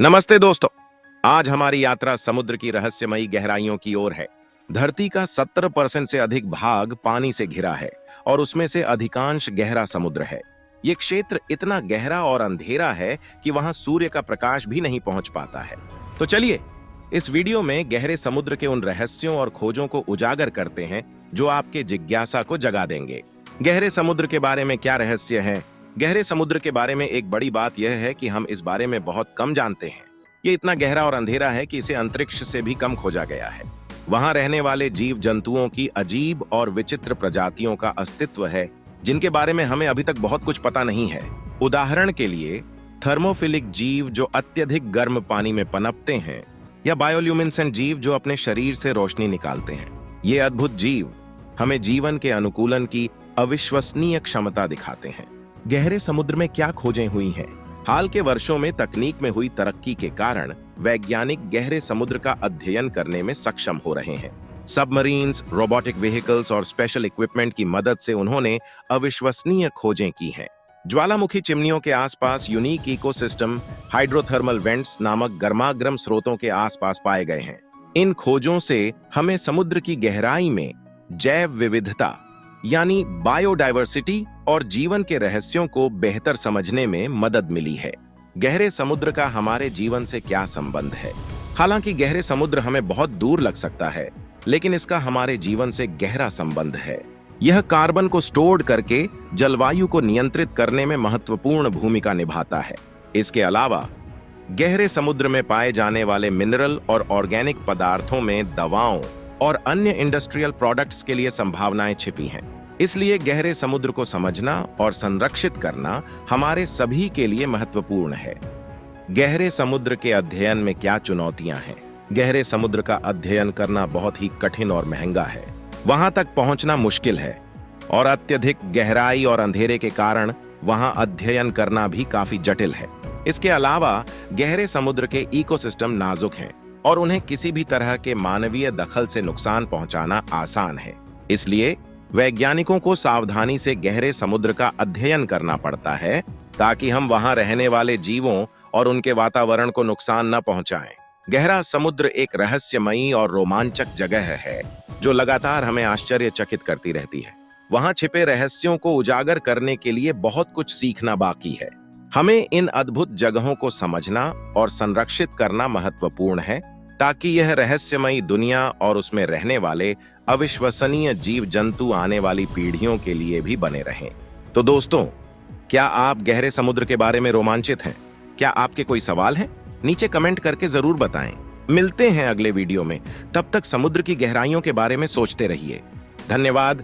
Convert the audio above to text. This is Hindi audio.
नमस्ते दोस्तों। आज हमारी यात्रा समुद्र की रहस्यमयी गहराइयों की ओर है। धरती का 70% से अधिक भाग पानी से घिरा है और उसमें से अधिकांश गहरा समुद्र है। ये क्षेत्र इतना गहरा और अंधेरा है कि वहां सूर्य का प्रकाश भी नहीं पहुंच पाता है। तो चलिए इस वीडियो में गहरे समुद्र के उन रहस्यों और खोजों को उजागर करते हैं जो आपके जिज्ञासा को जगा देंगे। गहरे समुद्र के बारे में क्या रहस्य है? गहरे समुद्र के बारे में एक बड़ी बात यह है कि हम इस बारे में बहुत कम जानते हैं। ये इतना गहरा और अंधेरा है कि इसे अंतरिक्ष से भी कम खोजा गया है। वहां रहने वाले जीव जंतुओं की अजीब और विचित्र प्रजातियों का अस्तित्व है जिनके बारे में हमें अभी तक बहुत कुछ पता नहीं है। उदाहरण के लिए थर्मोफिलिक जीव जो अत्यधिक गर्म पानी में पनपते हैं, या बायोल्यूमिनेसेंट जीव जो अपने शरीर से रोशनी निकालते हैं। ये अद्भुत जीव हमें जीवन के अनुकूलन की अविश्वसनीय क्षमता दिखाते हैं। गहरे समुद्र में क्या खोजें हुई हैं? हाल के वर्षों में तकनीक में हुई तरक्की के कारण वैज्ञानिक गहरे समुद्र का अध्ययन करने में सक्षम हो रहे हैं। सबमरीन्स, रोबोटिक व्हीकल्स और स्पेशल इक्विपमेंट की मदद से उन्होंने अविश्वसनीय खोजें की हैं। ज्वालामुखी चिमनियों के आसपास यूनिक इकोसिस्टम हाइड्रोथर्मल वेंट्स नामक गर्मागर्म स्रोतों के आसपास पाए गए हैं। इन खोजों से हमें समुद्र की गहराई में जैव विविधता यानी बायोडायवर्सिटी और जीवन के रहस्यों को बेहतर समझने में मदद मिली है। गहरे समुद्र का हमारे जीवन से क्या संबंध है? हालांकि गहरे समुद्र हमें बहुत दूर लग सकता है, लेकिन इसका हमारे जीवन से गहरा संबंध है। यह कार्बन को स्टोर करके जलवायु को नियंत्रित करने में महत्वपूर्ण भूमिका निभाता है। इसके अलावा गहरे समुद्र में पाए जाने वाले मिनरल और ऑर्गेनिक पदार्थों में दवाओं और अन्य इंडस्ट्रियल प्रोडक्ट्स के लिए संभावनाएं छिपी हैं। इसलिए गहरे समुद्र को समझना और संरक्षित करना हमारे सभी के लिए महत्वपूर्ण है। गहरे समुद्र के अध्ययन में क्या चुनौतियां हैं? गहरे समुद्र का अध्ययन करना बहुत ही कठिन और महंगा है। वहां तक पहुंचना मुश्किल है और अत्यधिक गहराई और अंधेरे के कारण वहां अध्ययन करना भी काफी जटिल है। इसके अलावा गहरे समुद्र के इकोसिस्टम नाजुक हैं और उन्हें किसी भी तरह के मानवीय दखल से नुकसान पहुंचाना आसान है। इसलिए वैज्ञानिकों को सावधानी से गहरे समुद्र का अध्ययन करना पड़ता है ताकि हम वहां रहने वाले जीवों और उनके वातावरण को नुकसान न पहुंचाएं। गहरा समुद्र एक रहस्यमयी और रोमांचक जगह है जो लगातार हमें आश्चर्यचकित करती रहती है। वहां छिपे रहस्यों को उजागर करने के लिए बहुत कुछ सीखना बाकी है। हमें इन अद्भुत जगहों को समझना और संरक्षित करना महत्वपूर्ण है ताकि यह रहस्यमयी दुनिया और उसमें रहने वाले अविश्वसनीय जीव जंतु आने वाली पीढ़ियों के लिए भी बने रहें। तो दोस्तों, क्या आप गहरे समुद्र के बारे में रोमांचित हैं? क्या आपके कोई सवाल हैं? नीचे कमेंट करके जरूर बताएं। मिलते हैं अगले वीडियो में। तब तक समुद्र की गहराइयों के बारे में सोचते रहिए। धन्यवाद।